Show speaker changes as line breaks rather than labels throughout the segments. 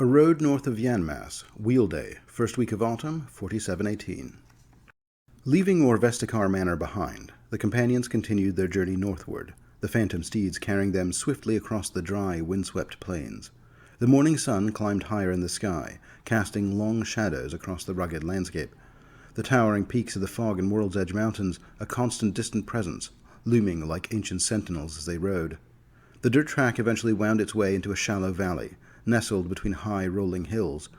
A road north of Yanmas, Wheel Day, first week of autumn, 4718. Leaving Orvestikar Manor behind, the companions continued their journey northward, the phantom steeds carrying them swiftly across the dry, windswept plains. The morning sun climbed higher in the sky, casting long shadows across the rugged landscape. The towering peaks of the Fog and World's Edge Mountains, a constant distant presence, looming like ancient sentinels as they rode. The dirt track eventually wound its way into a shallow valley, nestled between high, rolling hills.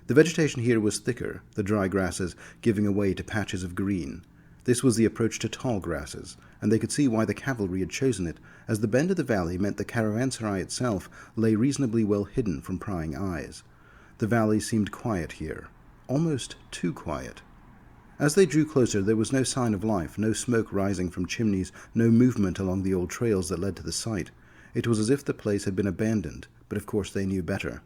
The vegetation here was thicker, the dry grasses giving way to patches of green. This was the approach to tall grasses, and they could see why the cavalry had chosen it, as the bend of the valley meant the caravanserai itself lay reasonably well hidden from prying eyes. The valley seemed quiet here, almost too quiet. As they drew closer, there was no sign of life, no smoke rising from chimneys, no movement along the old trails that led to the site. It was as if the place had been abandoned, but of course they knew better.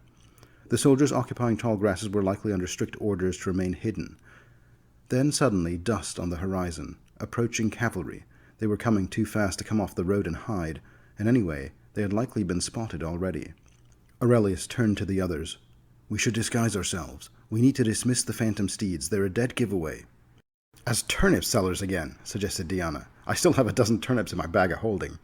The soldiers occupying tall grasses were likely under strict orders to remain hidden. Then suddenly, dust on the horizon. Approaching cavalry. They were coming too fast to come off the road and hide, and anyway, they had likely been spotted already. Aurelius turned to the others. "We should disguise ourselves. We need to dismiss the phantom steeds. They're a dead giveaway." "As turnip sellers again," suggested Diyanah. "I still have a dozen turnips in my bag of holding."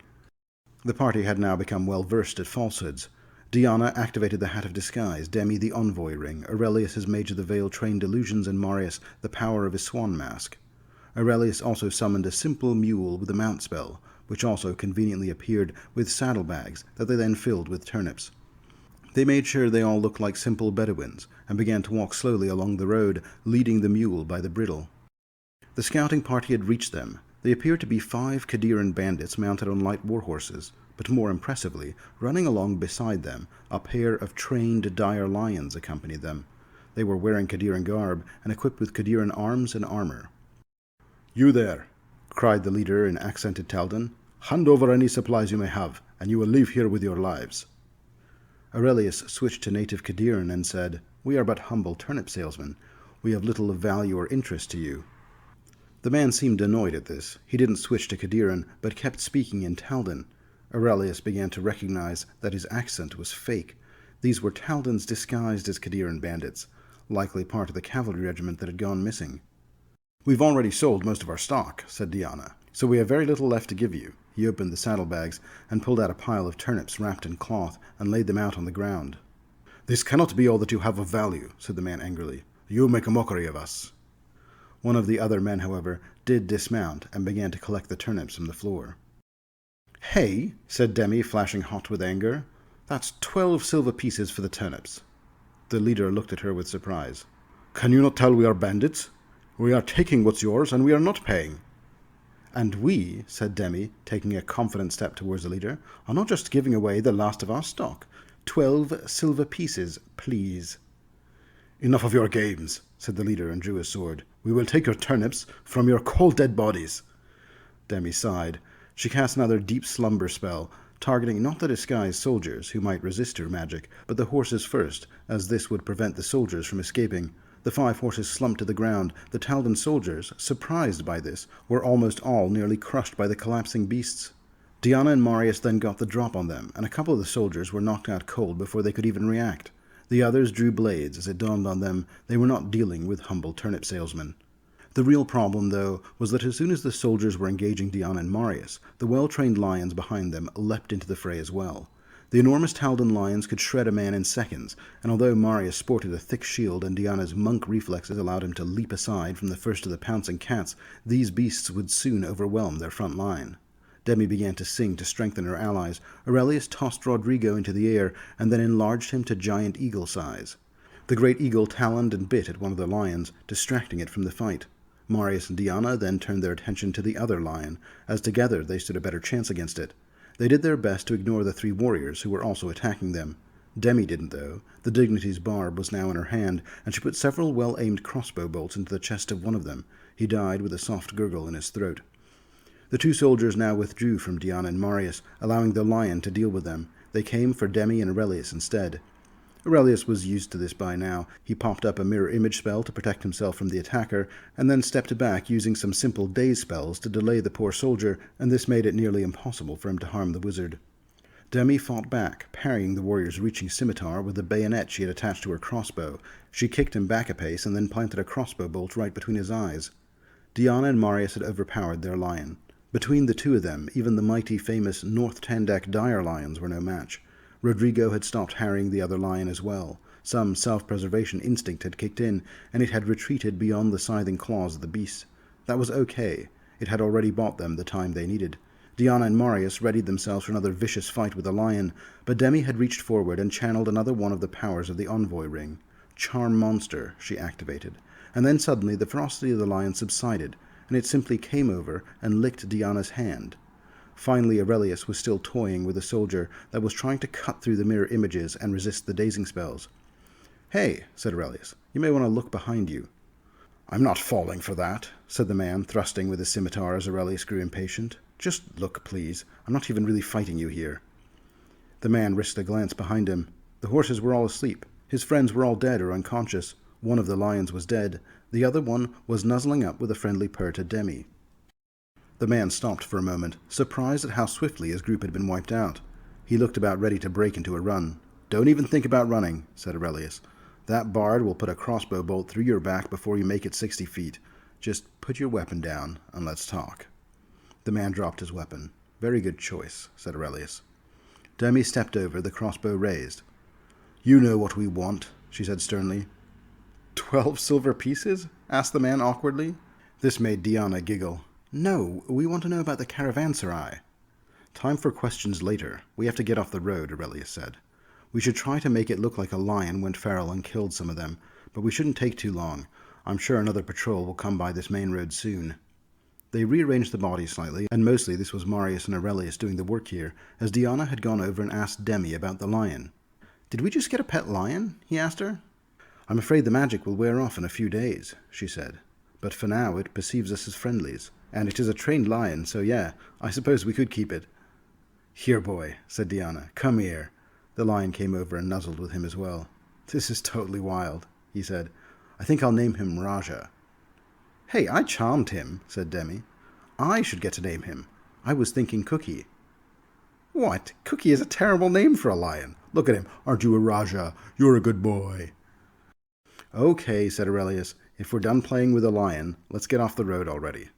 The party had now become well versed at falsehoods. Diyanah activated the Hat of Disguise, Demi the Envoy Ring, Aurelius his Mage of the Veil trained illusions, and Marius the power of his Swan Mask. Aurelius also summoned a simple mule with a mount spell, which also conveniently appeared with saddlebags that they then filled with turnips. They made sure they all looked like simple Bedouins, and began to walk slowly along the road, leading the mule by the bridle. The scouting party had reached them. They appeared to be 5 Qadiran bandits mounted on light war horses, but more impressively, running along beside them, a pair of trained dire lions accompanied them. They were wearing Qadiran garb and equipped with Qadiran arms and armor. "You there," cried the leader in accented Taldan. "Hand over any supplies you may have, and you will leave here with your lives." Aurelius switched to native Qadiran and said, "We are but humble turnip salesmen. We have little of value or interest to you." The man seemed annoyed at this. He didn't switch to Qadiran, but kept speaking in Taldan. Aurelius began to recognize that his accent was fake. These were Taldans disguised as Qadiran bandits, likely part of the cavalry regiment that had gone missing. "We've already sold most of our stock," said Diyanah, "so we have very little left to give you." He opened the saddlebags and pulled out a pile of turnips wrapped in cloth and laid them out on the ground. "This cannot be all that you have of value," said the man angrily. "You make a mockery of us." One of the other men, however, did dismount and began to collect the turnips from the floor. "Hey," said Demi, flashing hot with anger. "That's 12 silver pieces for the turnips." The leader looked at her with surprise. "Can you not tell we are bandits? We are taking what's yours, and we are not paying." "And we," said Demi, taking a confident step towards the leader, "are not just giving away the last of our stock. 12 silver pieces, please." "Enough of your games," said the leader and drew his sword. "We will take your turnips from your cold dead bodies." Demi sighed. She cast another deep slumber spell, targeting not the disguised soldiers, who might resist her magic, but the horses first, as this would prevent the soldiers from escaping. The 5 horses slumped to the ground. The Taldan soldiers, surprised by this, were almost all nearly crushed by the collapsing beasts. Diyanah and Marius then got the drop on them, and a couple of the soldiers were knocked out cold before they could even react. The others drew blades as it dawned on them they were not dealing with humble turnip salesmen. The real problem, though, was that as soon as the soldiers were engaging Diyanah and Marius, the well-trained lions behind them leapt into the fray as well. The enormous Taldan lions could shred a man in seconds, and although Marius sported a thick shield and Diyanah's monk reflexes allowed him to leap aside from the first of the pouncing cats, these beasts would soon overwhelm their front line. Demi began to sing to strengthen her allies. Aurelius tossed Rodrigo into the air and then enlarged him to giant eagle size. The great eagle taloned and bit at one of the lions, distracting it from the fight. Marius and Diyanah then turned their attention to the other lion, as together they stood a better chance against it. They did their best to ignore the 3 warriors who were also attacking them. Demi didn't, though. The dignity's barb was now in her hand, and she put several well-aimed crossbow bolts into the chest of one of them. He died with a soft gurgle in his throat. The 2 soldiers now withdrew from Diyanah and Marius, allowing the lion to deal with them. They came for Demi and Aurelius instead. Aurelius was used to this by now. He popped up a mirror image spell to protect himself from the attacker, and then stepped back using some simple daze spells to delay the poor soldier, and this made it nearly impossible for him to harm the wizard. Demi fought back, parrying the warrior's reaching scimitar with the bayonet she had attached to her crossbow. She kicked him back a pace and then planted a crossbow bolt right between his eyes. Diyanah and Marius had overpowered their lion. Between the two of them, even the mighty famous North Tandek dire lions were no match. Rodrigo had stopped harrying the other lion as well. Some self-preservation instinct had kicked in, and it had retreated beyond the scything claws of the beast. That was okay. It had already bought them the time they needed. Diyanah and Marius readied themselves for another vicious fight with the lion, but Demi had reached forward and channeled another one of the powers of the envoy ring. Charm Monster, she activated. And then suddenly the ferocity of the lion subsided, and it simply came over and licked Diyanah's hand. Finally Aurelius was still toying with a soldier that was trying to cut through the mirror images and resist the dazing spells. "Hey," said Aurelius, "you may want to look behind you." "I'm not falling for that," said the man, thrusting with his scimitar as Aurelius grew impatient. "Just look, please. I'm not even really fighting you here." The man risked a glance behind him. The horses were all asleep. His friends were all dead or unconscious. One of the lions was dead. The other one was nuzzling up with a friendly purr to Demi. The man stopped for a moment, surprised at how swiftly his group had been wiped out. He looked about ready to break into a run. "Don't even think about running," said Aurelius. "That bard will put a crossbow bolt through your back before you make it 60 feet. Just put your weapon down and let's talk." The man dropped his weapon. "Very good choice," said Aurelius. Demi stepped over, the crossbow raised. "You know what we want," she said sternly. 12 silver pieces?" asked the man awkwardly. This made Diyanah giggle. "No, we want to know about the caravanserai." "Time for questions later. We have to get off the road," Aurelius said. "We should try to make it look like a lion went feral and killed some of them, but we shouldn't take too long. I'm sure another patrol will come by this main road soon." They rearranged the bodies slightly, and mostly this was Marius and Aurelius doing the work here, as Diyanah had gone over and asked Demi about the lion. "Did we just get a pet lion?" he asked her. "I'm afraid the magic will wear off in a few days," she said. "But for now it perceives us as friendlies, and it is a trained lion, so yeah, I suppose we could keep it." "Here, boy," said Diyanah, "come here." The lion came over and nuzzled with him as well. "This is totally wild," he said. "I think I'll name him Raja." "Hey, I charmed him," said Demi. "I should get to name him. I was thinking Cookie." "What? Cookie is a terrible name for a lion. Look at him. Aren't you a Raja? You're a good boy." "Okay," said Aurelius. "If we're done playing with a lion, let's get off the road already."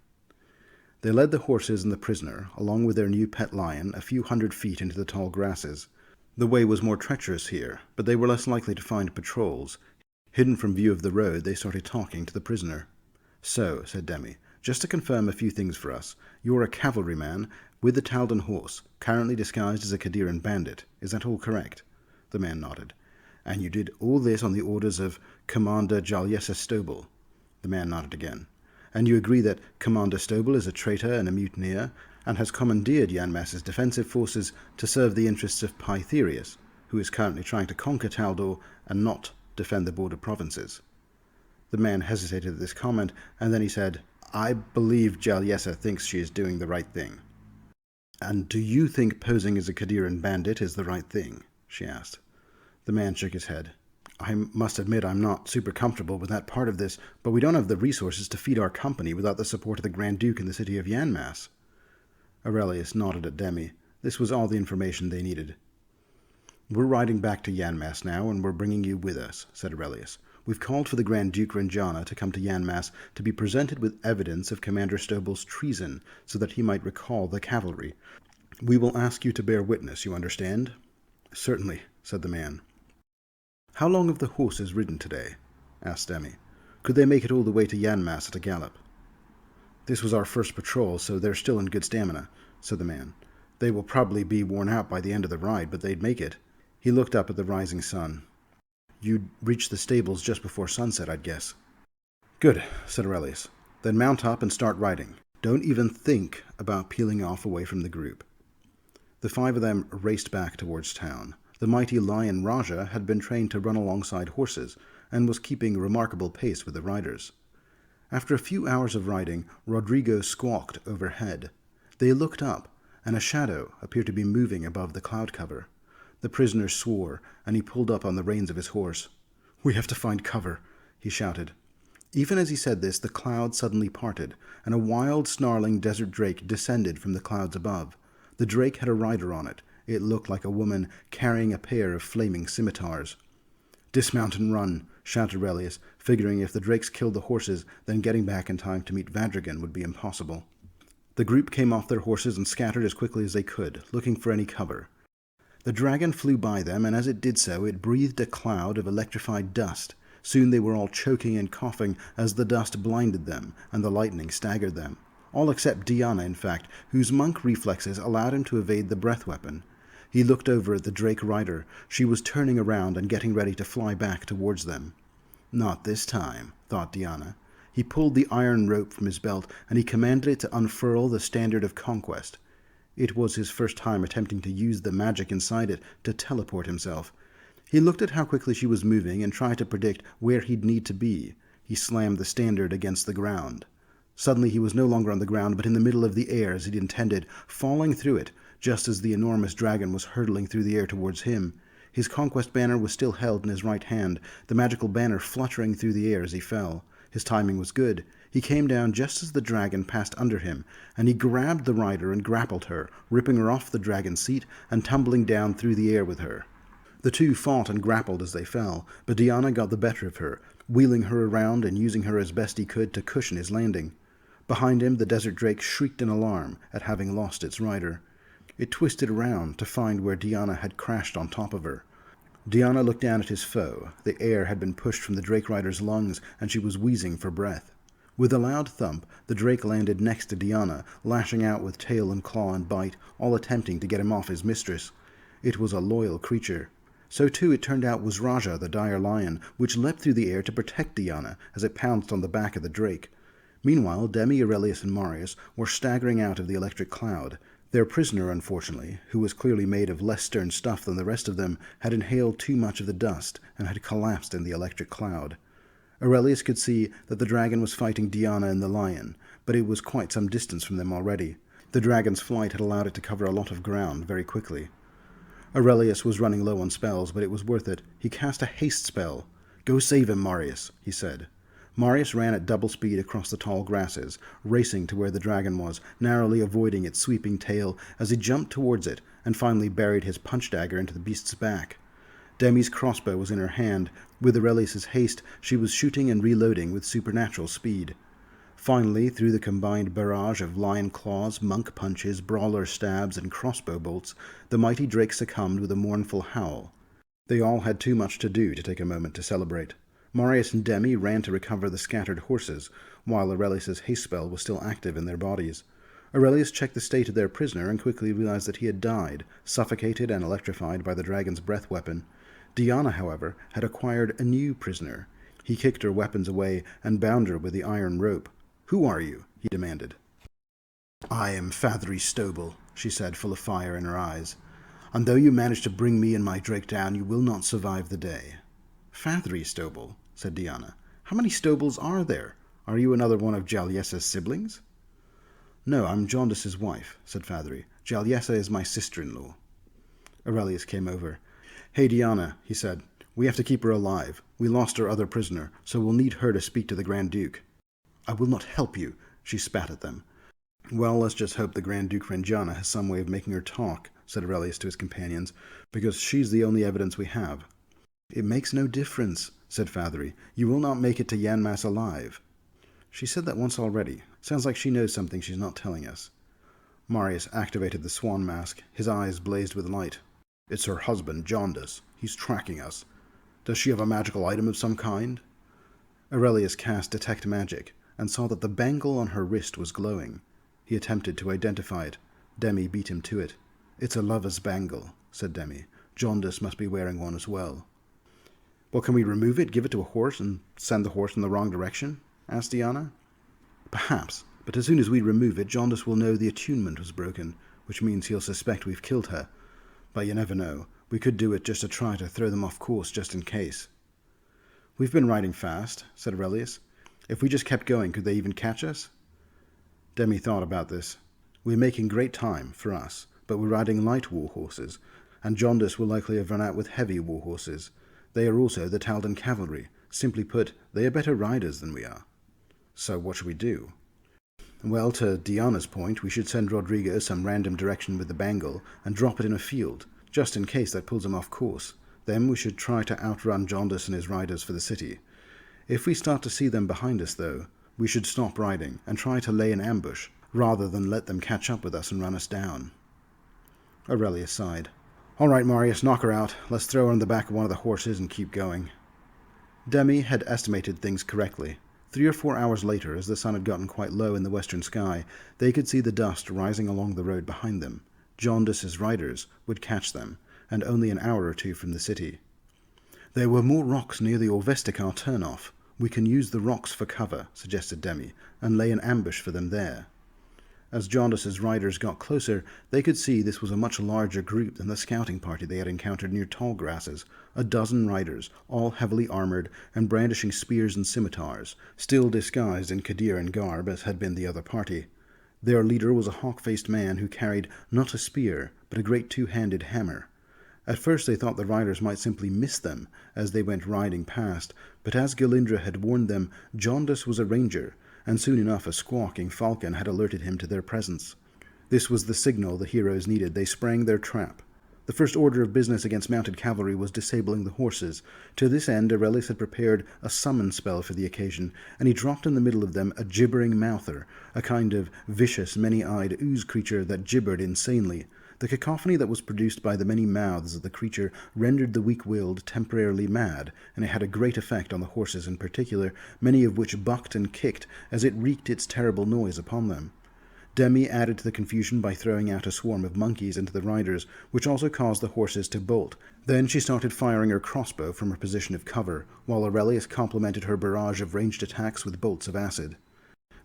They led the horses and the prisoner, along with their new pet lion, a few 100 feet into the tall grasses. The way was more treacherous here, but they were less likely to find patrols. Hidden from view of the road, they started talking to the prisoner. "So," said Demi, "just to confirm a few things for us, you're a cavalryman with the Taldan horse, currently disguised as a Qadiran bandit. Is that all correct?" The man nodded. "And you did all this on the orders of Commander Jalyesa Stobel?" The man nodded again. "And you agree that Commander Stobel is a traitor and a mutineer, and has commandeered Yanmas's defensive forces to serve the interests of Pytherius, who is currently trying to conquer Taldor and not defend the border provinces?" The man hesitated at this comment, and then he said, "I believe Jalyesa thinks she is doing the right thing." "And do you think posing as a Qadiran bandit is the right thing?" she asked. The man shook his head. "I must admit I'm not super comfortable with that part of this, but we don't have the resources to feed our company without the support of the Grand Duke in the city of Yanmas." Aurelius nodded at Demi. This was all the information they needed. "We're riding back to Yanmas now, and we're bringing you with us," said Aurelius. "We've called for the Grand Duke Rengiana to come to Yanmas to be presented with evidence of Commander Stobel's treason, so that he might recall the cavalry. We will ask you to bear witness, you understand?" "Certainly," said the man. "How long have the horses ridden today?" asked Demi. "Could they make it all the way to Yanmas at a gallop?" "This was our first patrol, so they're still in good stamina," said the man. "They will probably be worn out by the end of the ride, but they'd make it." He looked up at the rising sun. "You'd reach the stables just before sunset, I'd guess." "Good," said Aurelius. "Then mount up and start riding. Don't even think about peeling off away from the group." The 5 of them raced back towards town. The mighty lion Raja had been trained to run alongside horses, and was keeping remarkable pace with the riders. After a few hours of riding, Rodrigo squawked overhead. They looked up, and a shadow appeared to be moving above the cloud cover. The prisoner swore, and he pulled up on the reins of his horse. "We have to find cover," he shouted. Even as he said this, the clouds suddenly parted, and a wild, snarling desert drake descended from the clouds above. The drake had a rider on it, It looked like a woman carrying a pair of flaming scimitars. "Dismount and run," shouted Aurelius, figuring if the drakes killed the horses, then getting back in time to meet Vaddrigan would be impossible. The group came off their horses and scattered as quickly as they could, looking for any cover. The dragon flew by them, and as it did so, it breathed a cloud of electrified dust. Soon they were all choking and coughing as the dust blinded them and the lightning staggered them. All except Diyanah, in fact, whose monk reflexes allowed him to evade the breath weapon. He looked over at the Drake rider. She was turning around and getting ready to fly back towards them. Not this time, thought Diyanah. He pulled the iron rope from his belt, and he commanded it to unfurl the Standard of Conquest. It was his first time attempting to use the magic inside it to teleport himself. He looked at how quickly she was moving and tried to predict where he'd need to be. He slammed the standard against the ground. Suddenly he was no longer on the ground, but in the middle of the air as he'd intended, falling through it, just as the enormous dragon was hurtling through the air towards him. His conquest banner was still held in his right hand, the magical banner fluttering through the air as he fell. His timing was good. He came down just as the dragon passed under him, and he grabbed the rider and grappled her, ripping her off the dragon's seat and tumbling down through the air with her. The two fought and grappled as they fell, but Diyanah got the better of her, wheeling her around and using her as best he could to cushion his landing. Behind him, the desert drake shrieked in alarm at having lost its rider. It twisted around to find where Diyanah had crashed on top of her. Diyanah looked down at his foe. The air had been pushed from the drake rider's lungs, and she was wheezing for breath. With a loud thump, the drake landed next to Diyanah, lashing out with tail and claw and bite, all attempting to get him off his mistress. It was a loyal creature. So too it turned out was Raja, the dire lion, which leapt through the air to protect Diyanah as it pounced on the back of the drake. Meanwhile, Demi, Aurelius, and Marius were staggering out of the electric cloud. Their prisoner, unfortunately, who was clearly made of less stern stuff than the rest of them, had inhaled too much of the dust and had collapsed in the electric cloud. Aurelius could see that the dragon was fighting Diyanah and the lion, but it was quite some distance from them already. The dragon's flight had allowed it to cover a lot of ground very quickly. Aurelius was running low on spells, but it was worth it. He cast a haste spell. "Go save him, Marius," he said. Marius ran at double speed across the tall grasses, racing to where the dragon was, narrowly avoiding its sweeping tail as he jumped towards it and finally buried his punch dagger into the beast's back. Demi's crossbow was in her hand. With Aurelius's haste, she was shooting and reloading with supernatural speed. Finally, through the combined barrage of lion claws, monk punches, brawler stabs, and crossbow bolts, the mighty drake succumbed with a mournful howl. They all had too much to do to take a moment to celebrate. Marius and Demi ran to recover the scattered horses, while Aurelius's haste spell was still active in their bodies. Aurelius checked the state of their prisoner and quickly realized that he had died, suffocated and electrified by the dragon's breath weapon. Diyanah, however, had acquired a new prisoner. He kicked her weapons away and bound her with the iron rope. "Who are you?" he demanded. "I am Fathery Stoble," she said, full of fire in her eyes. "And though you managed to bring me and my drake down, you will not survive the day." "Fathery Stoble," said Diyanah. "How many Stobles are there? Are you another one of Jaliesa's siblings?" "No, I'm Jaundic's wife," said Fathery. "Jaliesa is my sister-in-law." Aurelius came over. "Hey, Diyanah," he said. "We have to keep her alive. We lost our other prisoner, so we'll need her to speak to the Grand Duke." "I will not help you," she spat at them. "Well, let's just hope the Grand Duke Rengiana has some way of making her talk," said Aurelius to his companions, "because she's the only evidence we have." "It makes no difference," said Fathery. "You will not make it to Yanmas alive." "She said that once already. Sounds like she knows something she's not telling us." Marius activated the swan mask. His eyes blazed with light. "It's her husband, Jaundice. He's tracking us. Does she have a magical item of some kind?" Aurelius cast Detect Magic and saw that the bangle on her wrist was glowing. He attempted to identify it. Demi beat him to it. "It's a lover's bangle," said Demi. "Jaundice must be wearing one as well." "Well, can we remove it, give it to a horse, and send the horse in the wrong direction?" asked Diyanah. "Perhaps, but as soon as we remove it, Jaundice will know the attunement was broken, which means he'll suspect we've killed her. But you never know. We could do it just to try to throw them off course, just in case." "We've been riding fast," said Aurelius. "If we just kept going, could they even catch us?" Demi thought about this. "We're making great time, for us, but we're riding light war horses, and Jaundice will likely have run out with heavy war horses. They are also the Taldan cavalry. Simply put, they are better riders than we are." "So what should we do?" Well, to Diyanah's point, we should send Rodrigo some random direction with the bangle and drop it in a field, just in case that pulls him off course. Then we should try to outrun Jaundice and his riders for the city. If we start to see them behind us, though, we should stop riding and try to lay an ambush, rather than let them catch up with us and run us down. Aurelius sighed. All right, Marius, knock her out. Let's throw her on the back of one of the horses and keep going. Demi had estimated things correctly. 3 or 4 hours later, as the sun had gotten quite low in the western sky, they could see the dust rising along the road behind them. Jaundice's riders would catch them, and only an hour or 2 from the city. There were more rocks near the Orvestikar turnoff. We can use the rocks for cover, suggested Demi, and lay an ambush for them there. As Jaundice's riders got closer, they could see this was a much larger group than the scouting party they had encountered near Tall Grasses. 12 riders, all heavily armored and brandishing spears and scimitars, still disguised in Qadiran garb as had been the other party. Their leader was a hawk-faced man who carried not a spear, but a great 2-handed hammer. At first they thought the riders might simply miss them as they went riding past, but as Gilindra had warned them, Jaundice was a ranger, and soon enough a squawking falcon had alerted him to their presence. This was the signal the heroes needed. They sprang their trap. The first order of business against mounted cavalry was disabling the horses. To this end, Aurelius had prepared a summon spell for the occasion, and he dropped in the middle of them a gibbering mouther, a kind of vicious, many-eyed ooze creature that gibbered insanely. The cacophony that was produced by the many mouths of the creature rendered the weak-willed temporarily mad, and it had a great effect on the horses in particular, many of which bucked and kicked as it wreaked its terrible noise upon them. Demi added to the confusion by throwing out a swarm of monkeys into the riders, which also caused the horses to bolt. Then she started firing her crossbow from her position of cover, while Aurelius complemented her barrage of ranged attacks with bolts of acid.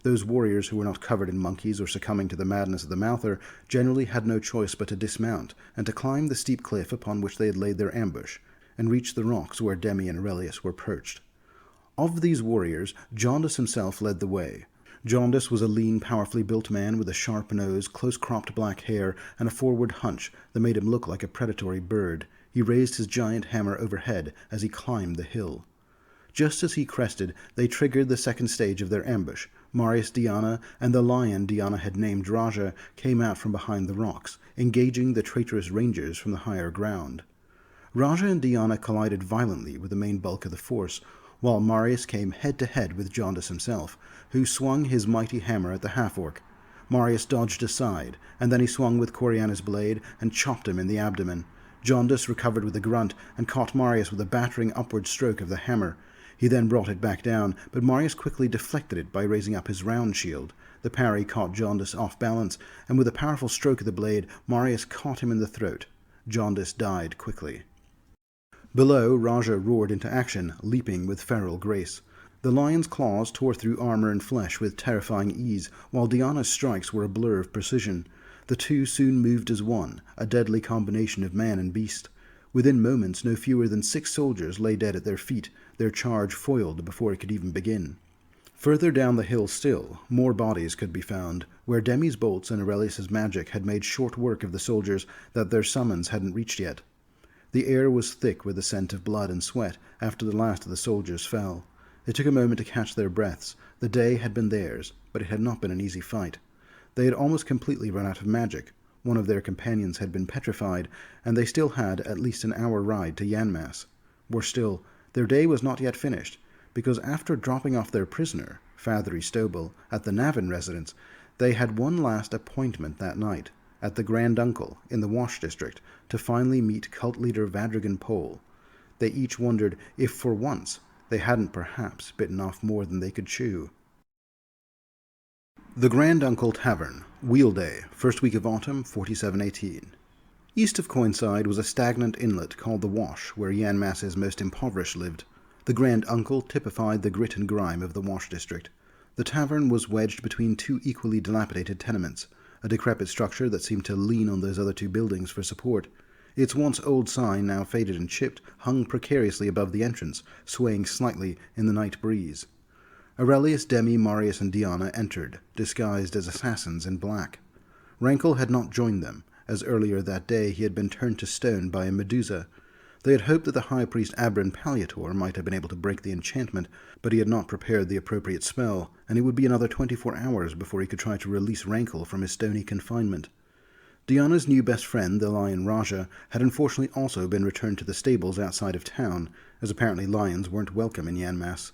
Those warriors who were not covered in monkeys or succumbing to the madness of the mouther generally had no choice but to dismount and to climb the steep cliff upon which they had laid their ambush, and reach the rocks where Demi and Aurelius were perched. Of these warriors, Jaundice himself led the way. Jaundice was a lean, powerfully built man with a sharp nose, close-cropped black hair, and a forward hunch that made him look like a predatory bird. He raised his giant hammer overhead as he climbed the hill. Just as he crested, they triggered the second stage of their ambush. Marius, Diyanah, and the lion Diyanah had named Raja came out from behind the rocks, engaging the traitorous rangers from the higher ground. Raja and Diyanah collided violently with the main bulk of the force, while Marius came head-to-head with Jaundice himself, who swung his mighty hammer at the half-orc. Marius dodged aside, and then he swung with Coriana's blade and chopped him in the abdomen. Jaundice recovered with a grunt and caught Marius with a battering upward stroke of the hammer. He then brought it back down, but Marius quickly deflected it by raising up his round shield. The parry caught Jaundice off balance, and with a powerful stroke of the blade, Marius caught him in the throat. Jaundice died quickly. Below, Raja roared into action, leaping with feral grace. The lion's claws tore through armor and flesh with terrifying ease, while Diyanah's strikes were a blur of precision. The two soon moved as one, a deadly combination of man and beast. Within moments, no fewer than 6 soldiers lay dead at their feet, their charge foiled before it could even begin. Further down the hill still, more bodies could be found, where Demi's bolts and Aurelius's magic had made short work of the soldiers that their summons hadn't reached yet. The air was thick with the scent of blood and sweat after the last of the soldiers fell. It took a moment to catch their breaths. The day had been theirs, but it had not been an easy fight. They had almost completely run out of magic. One of their companions had been petrified, and they still had at least an hour ride to Yanmas. Worse still, their day was not yet finished, because after dropping off their prisoner, Fathery Stobel, at the Navin residence, they had one last appointment that night, at the Grand Uncle, in the Wash District, to finally meet cult leader Vaddrigan Pole. They each wondered if, for once, they hadn't perhaps bitten off more than they could chew. The Grand Uncle Tavern, Wheel Day, first week of autumn, 4718. East of Coinside was a stagnant inlet called the Wash, where Yanmas's most impoverished lived. The Grand Uncle typified the grit and grime of the Wash District. The tavern was wedged between 2 equally dilapidated tenements, a decrepit structure that seemed to lean on those other 2 buildings for support. Its once old sign, now faded and chipped, hung precariously above the entrance, swaying slightly in the night breeze. Aurelius, Demi, Marius, and Diyanah entered, disguised as assassins in black. Rankle had not joined them, as earlier that day he had been turned to stone by a Medusa. They had hoped that the High Priest Abrin Palliator might have been able to break the enchantment, but he had not prepared the appropriate spell, and it would be another 24 hours before he could try to release Rankle from his stony confinement. Diyanah's new best friend, the lion Raja, had unfortunately also been returned to the stables outside of town, as apparently lions weren't welcome in Yanmas.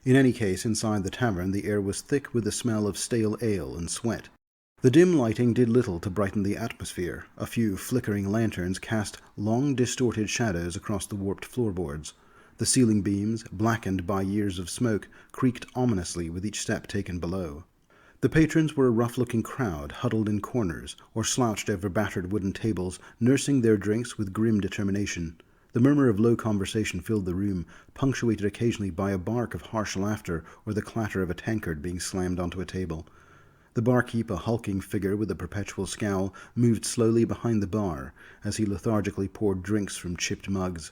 In any case, inside the tavern the air was thick with the smell of stale ale and sweat. The dim lighting did little to brighten the atmosphere. A few flickering lanterns cast long, distorted shadows across the warped floorboards. The ceiling beams, blackened by years of smoke, creaked ominously with each step taken below. The patrons were a rough-looking crowd, huddled in corners, or slouched over battered wooden tables, nursing their drinks with grim determination. The murmur of low conversation filled the room, punctuated occasionally by a bark of harsh laughter or the clatter of a tankard being slammed onto a table. The barkeep, a hulking figure with a perpetual scowl, moved slowly behind the bar as he lethargically poured drinks from chipped mugs.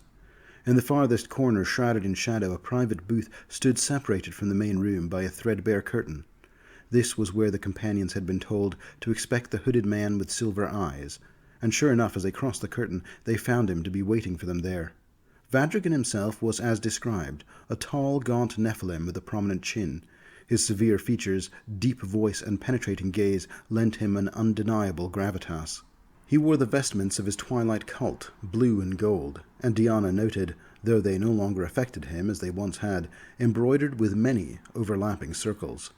In the farthest corner, shrouded in shadow, a private booth stood separated from the main room by a threadbare curtain. This was where the companions had been told to expect the hooded man with silver eyes, and sure enough, as they crossed the curtain, they found him to be waiting for them there. Vaddrigan himself was as described, a tall, gaunt Nephilim with a prominent chin. His severe features, deep voice, and penetrating gaze lent him an undeniable gravitas. He wore the vestments of his twilight cult, blue and gold, and Diyanah noted, though they no longer affected him as they once had, embroidered with many overlapping circles.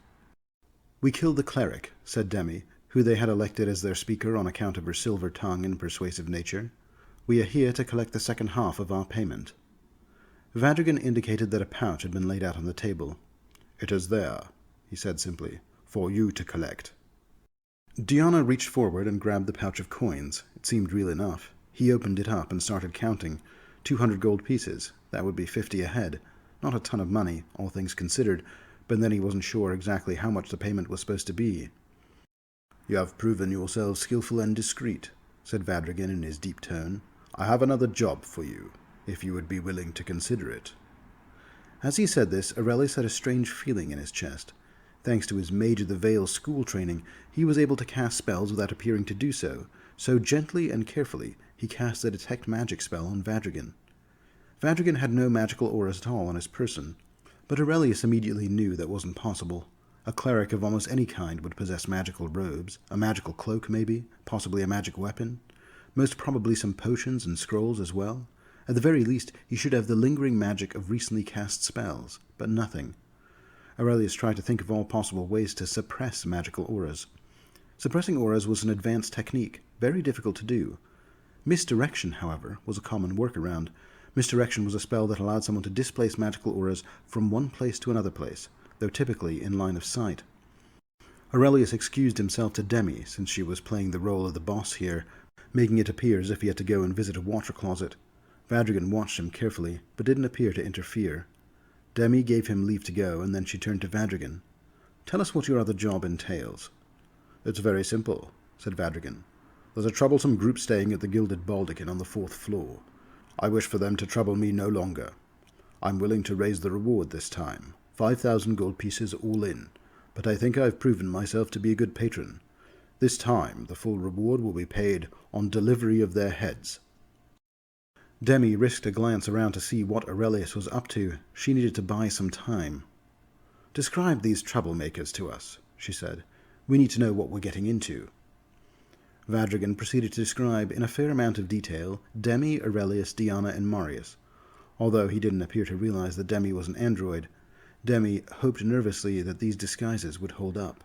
"We killed the cleric," said Demi, who they had elected as their speaker on account of her silver tongue and persuasive nature. "We are here to collect the second half of our payment." Vaddrigan indicated that a pouch had been laid out on the table. "It is there," he said simply, "for you to collect." Diyanah reached forward and grabbed the pouch of coins. It seemed real enough. He opened it up and started counting. 200 gold pieces. That would be 50 a head. Not a ton of money, all things considered, but then he wasn't sure exactly how much the payment was supposed to be. "You have proven yourself skillful and discreet," said Vaddrigan in his deep tone. "I have another job for you, if you would be willing to consider it." As he said this, Aurelius had a strange feeling in his chest. Thanks to his Mage of the Veil school training, he was able to cast spells without appearing to do so, so gently and carefully he cast a detect magic spell on Vaddrigan. Vaddrigan had no magical auras at all on his person, but Aurelius immediately knew that wasn't possible. A cleric of almost any kind would possess magical robes, a magical cloak maybe, possibly a magic weapon, most probably some potions and scrolls as well. At the very least, he should have the lingering magic of recently cast spells, but nothing. Aurelius tried to think of all possible ways to suppress magical auras. Suppressing auras was an advanced technique, very difficult to do. Misdirection, however, was a common workaround. Misdirection was a spell that allowed someone to displace magical auras from one place to another place, though typically in line of sight. Aurelius excused himself to Demi, since she was playing the role of the boss here, making it appear as if he had to go and visit a water closet. Vaddrigan watched him carefully, but didn't appear to interfere. Demi gave him leave to go, and then she turned to Vaddrigan. "Tell us what your other job entails." "It's very simple," said Vaddrigan. "There's a troublesome group staying at the Gilded Baldaquin on the 4th floor. I wish for them to trouble me no longer. I'm willing to raise the reward this time, 5,000 gold pieces all in, but I think I've proven myself to be a good patron. This time the full reward will be paid on delivery of their heads." Demi risked a glance around to see what Aurelius was up to. She needed to buy some time. "Describe these troublemakers to us," she said. "We need to know what we're getting into." Vaddrigan proceeded to describe, in a fair amount of detail, Demi, Aurelius, Diyanah, and Marius. Although he didn't appear to realize that Demi was an android, Demi hoped nervously that these disguises would hold up.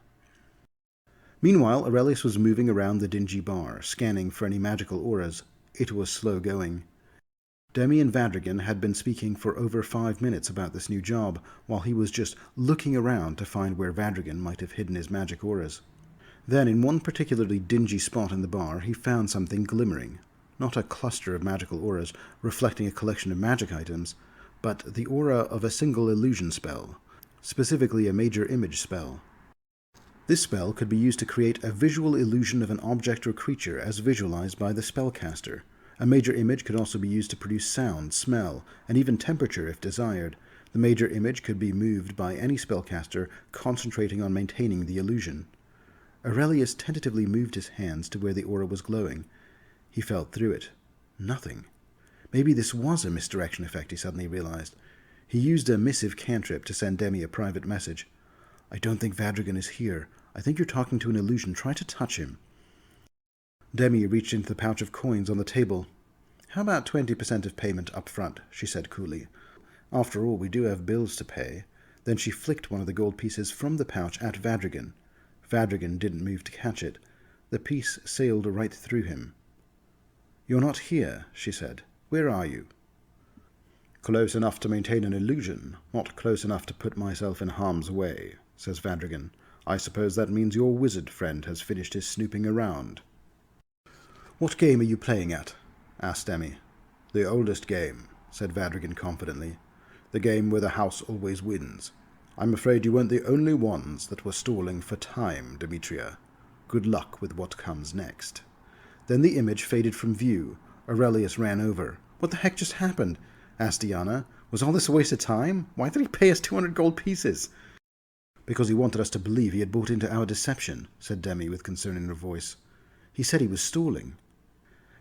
Meanwhile, Aurelius was moving around the dingy bar, scanning for any magical auras. It was slow going. Demi and Vaddrigan had been speaking for over 5 minutes about this new job, while he was just looking around to find where Vaddrigan might have hidden his magic auras. Then, in one particularly dingy spot in the bar, he found something glimmering. Not a cluster of magical auras reflecting a collection of magic items, but the aura of a single illusion spell, specifically a major image spell. This spell could be used to create a visual illusion of an object or creature as visualized by the spellcaster. A major image could also be used to produce sound, smell, and even temperature if desired. The major image could be moved by any spellcaster concentrating on maintaining the illusion. Aurelius tentatively moved his hands to where the aura was glowing. He felt through it. Nothing. Maybe this was a misdirection effect, he suddenly realized. He used a missive cantrip to send Demi a private message. I don't think Vaddrigan is here. I think you're talking to an illusion. Try to touch him. Demi reached into the pouch of coins on the table. How about 20% of payment up front, she said coolly. After all, we do have bills to pay. Then she flicked one of the gold pieces from the pouch at Vaddrigan. Vaddrigan didn't move to catch it. The piece sailed right through him. You're not here, she said. Where are you? Close enough to maintain an illusion, not close enough to put myself in harm's way, says Vaddrigan. I suppose that means your wizard friend has finished his snooping around. What game are you playing at? Asked Demi. The oldest game, said Vaddrigan confidently. The game where the house always wins. I'm afraid you weren't the only ones that were stalling for time, Demetria. Good luck with what comes next. Then the image faded from view. Aurelius ran over. What the heck just happened? Asked Diyanah. Was all this a waste of time? Why did he pay us 200 gold pieces? Because he wanted us to believe he had bought into our deception, said Demi with concern in her voice. He said he was stalling.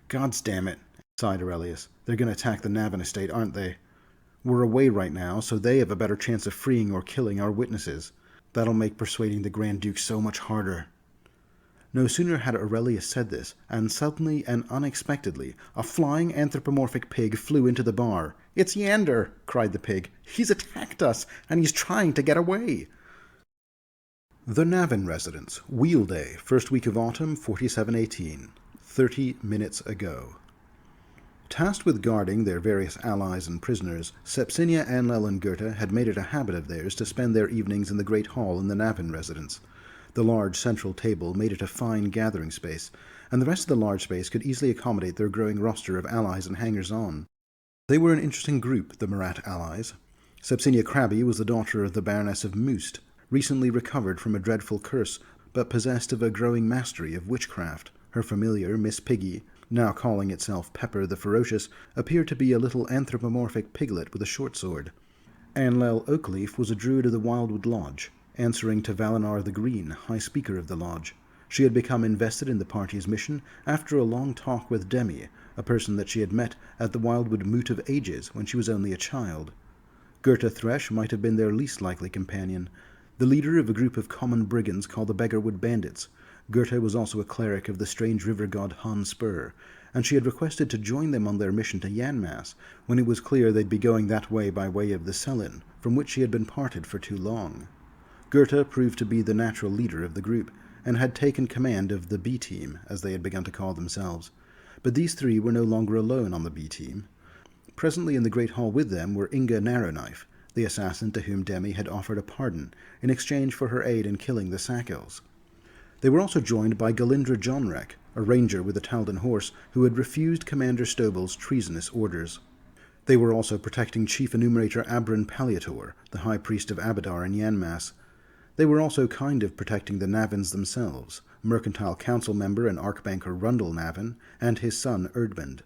Gods damn it, sighed Aurelius. They're going to attack the Navin estate, aren't they? We're away right now, so they have a better chance of freeing or killing our witnesses. That'll make persuading the Grand Duke so much harder. No sooner had Aurelius said this, and suddenly and unexpectedly, a flying anthropomorphic pig flew into the bar. It's Yander, cried the pig. He's attacked us, and he's trying to get away. The Navin residence, Wheel Day, first week of autumn, 4718. 30 minutes ago. Tasked with guarding their various allies and prisoners, Sepsinia, Anlel, and Goethe had made it a habit of theirs to spend their evenings in the great hall in the Navin residence. The large central table made it a fine gathering space, and the rest of the large space could easily accommodate their growing roster of allies and hangers-on. They were an interesting group, the Marat allies. Sepsinia Crabby was the daughter of the Baroness of Moost, recently recovered from a dreadful curse, but possessed of a growing mastery of witchcraft. Her familiar, Miss Piggy, now calling itself Pepper the Ferocious, appeared to be a little anthropomorphic piglet with a short sword. Anlel Oakleaf was a druid of the Wildwood Lodge, answering to Valinar the Green, High Speaker of the Lodge. She had become invested in the party's mission after a long talk with Demi, a person that she had met at the Wildwood Moot of Ages when she was only a child. Goethe Thresh might have been their least likely companion, the leader of a group of common brigands called the Beggarwood Bandits. Goethe was also a cleric of the strange river god Han Spur, and she had requested to join them on their mission to Yanmass when it was clear they'd be going that way by way of the Selin, from which she had been parted for too long. Goethe proved to be the natural leader of the group, and had taken command of the B-Team, as they had begun to call themselves. But these three were no longer alone on the B-Team. Presently in the great hall with them were Inga Narrowknife, the assassin to whom Demi had offered a pardon in exchange for her aid in killing the Sackels. They were also joined by Galindra Johnrek, a ranger with a Taldan horse who had refused Commander Stoble's treasonous orders. They were also protecting Chief Enumerator Abran Paliator, the High Priest of Abadar in Yanmass. They were also kind of protecting the Navins themselves, Mercantile Council member and Archbanker Rundle Navin, and his son Erdmund.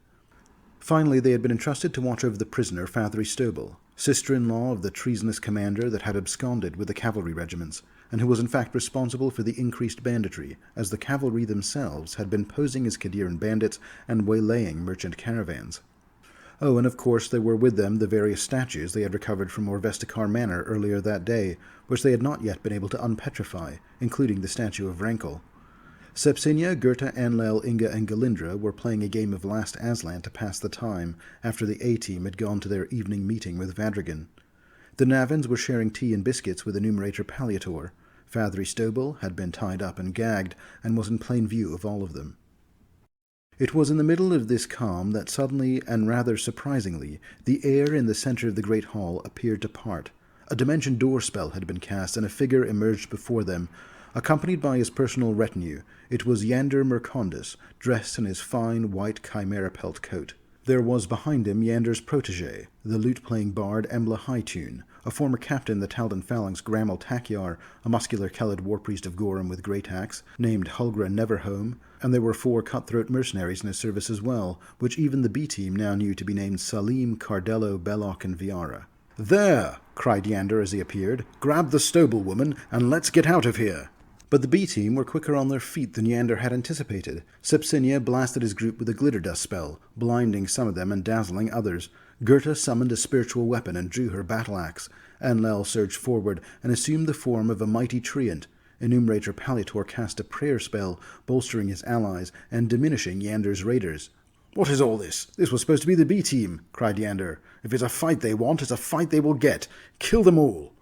Finally, they had been entrusted to watch over the prisoner Fathery Stoble, sister-in-law of the treasonous commander that had absconded with the cavalry regiments, and who was in fact responsible for the increased banditry, as the cavalry themselves had been posing as Qadiran bandits and waylaying merchant caravans. Oh, and of course there were with them the various statues they had recovered from Orvestikar Manor earlier that day, which they had not yet been able to unpetrify, including the statue of Rankle. Sepsinia, Goethe, Anlel, Inga, and Galindra were playing a game of Last Aslan to pass the time after the A-Team had gone to their evening meeting with Vaddrigan. The Navins were sharing tea and biscuits with Enumerator Paliator. Fathery Stoble had been tied up and gagged, and was in plain view of all of them. It was in the middle of this calm that suddenly, and rather surprisingly, the air in the center of the great hall appeared to part. A dimension door spell had been cast, and a figure emerged before them, accompanied by his personal retinue. It was Yander Mercondus, dressed in his fine white chimera pelt coat. There was behind him Yander's protege, the lute-playing bard Embla Hightune, a former captain the Taldan Phalanx Grammel Takyar, a muscular Kelid warpriest of Gorham with great axe, named Hulgra Neverhome, and there were 4 cutthroat mercenaries in his service as well, which even the B-Team now knew to be named Salim, Cardello, Belloc, and Viara. "There!" cried Yander as he appeared. "Grab the Stoble woman, and let's get out of here!" But the B team were quicker on their feet than Yander had anticipated. Sepsinia blasted his group with a glitter dust spell, blinding some of them and dazzling others. Gerta summoned a spiritual weapon and drew her battle axe. Anlel surged forward and assumed the form of a mighty treant. Enumerator Palator cast a prayer spell, bolstering his allies and diminishing Yander's raiders. "What is all this? This was supposed to be the B team," cried Yander. "If it's a fight they want, it's a fight they will get. Kill them all!"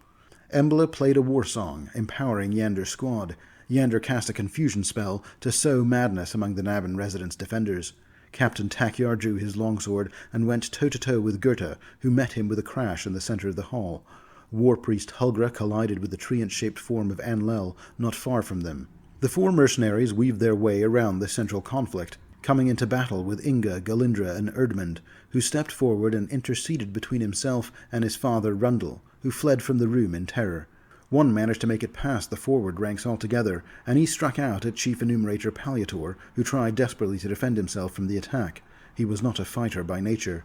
Embla played a war song, empowering Yander's squad. Yander cast a confusion spell to sow madness among the Navin residents' defenders. Captain Takyar drew his longsword and went toe-to-toe with Gerta, who met him with a crash in the center of the hall. War Priest Hulgra collided with the treant-shaped form of Anlel not far from them. The four mercenaries weaved their way around the central conflict, coming into battle with Inga, Galindra, and Erdmund, who stepped forward and interceded between himself and his father Rundle, who fled from the room in terror. One managed to make it past the forward ranks altogether, and he struck out at Chief Enumerator Palator, who tried desperately to defend himself from the attack. He was not a fighter by nature.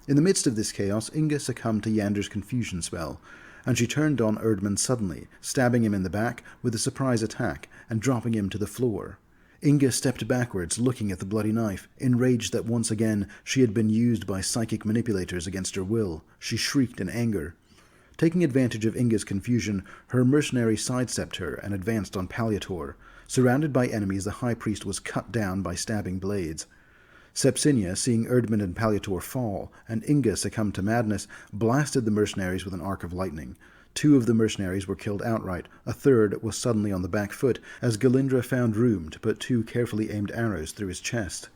In the midst of this chaos, Inga succumbed to Yander's confusion spell, and she turned on Erdmund suddenly, stabbing him in the back with a surprise attack and dropping him to the floor. Inga stepped backwards, looking at the bloody knife, enraged that once again she had been used by psychic manipulators against her will. She shrieked in anger. Taking advantage of Inga's confusion, her mercenary sidestepped her and advanced on Palator. Surrounded by enemies, the high priest was cut down by stabbing blades. Sepsinia, seeing Erdmund and Palator fall, and Inga succumb to madness, blasted the mercenaries with an arc of lightning. Two of the mercenaries were killed outright. A third was suddenly on the back foot, as Galindra found room to put two carefully aimed arrows through his chest.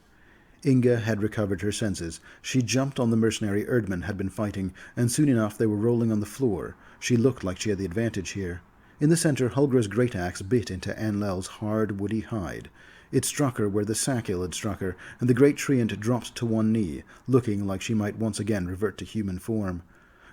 Inga had recovered her senses. She jumped on the mercenary Erdmund had been fighting, and soon enough they were rolling on the floor. She looked like she had the advantage here. In the center, Hulgra's great axe bit into Anlel's hard, woody hide. It struck her where the Sakil had struck her, and the great treant dropped to one knee, looking like she might once again revert to human form.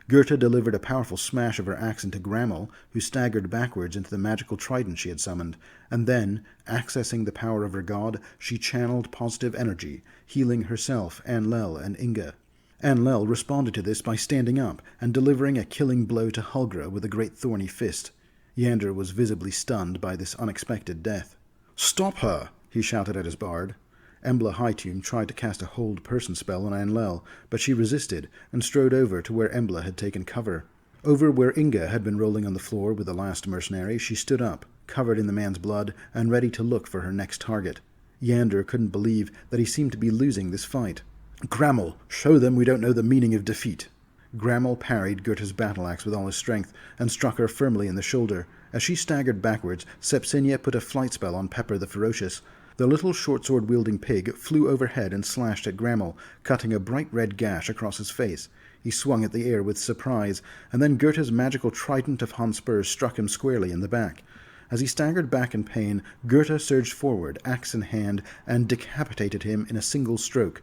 Gerta delivered a powerful smash of her axe into Grammel, who staggered backwards into the magical trident she had summoned, and then, accessing the power of her god, she channeled positive energy, healing herself, Anlel, and Inga. Anlel responded to this by standing up and delivering a killing blow to Hulgra with a great thorny fist. Yander was visibly stunned by this unexpected death. "Stop her!" he shouted at his bard. Embla Hightomb tried to cast a hold person spell on Anlel, but she resisted and strode over to where Embla had taken cover. Over where Inga had been rolling on the floor with the last mercenary, she stood up, covered in the man's blood, and ready to look for her next target. Yander couldn't believe that he seemed to be losing this fight. "Grammel, show them we don't know the meaning of defeat." Grammel parried Gerta's battle-axe with all his strength and struck her firmly in the shoulder. As she staggered backwards, Sepsinia put a flight spell on Pepper the Ferocious. The little short-sword-wielding pig flew overhead and slashed at Grammel, cutting a bright red gash across his face. He swung at the air with surprise, and then Gerta's magical trident of Honspurs struck him squarely in the back. As he staggered back in pain, Gerta surged forward, axe in hand, and decapitated him in a single stroke.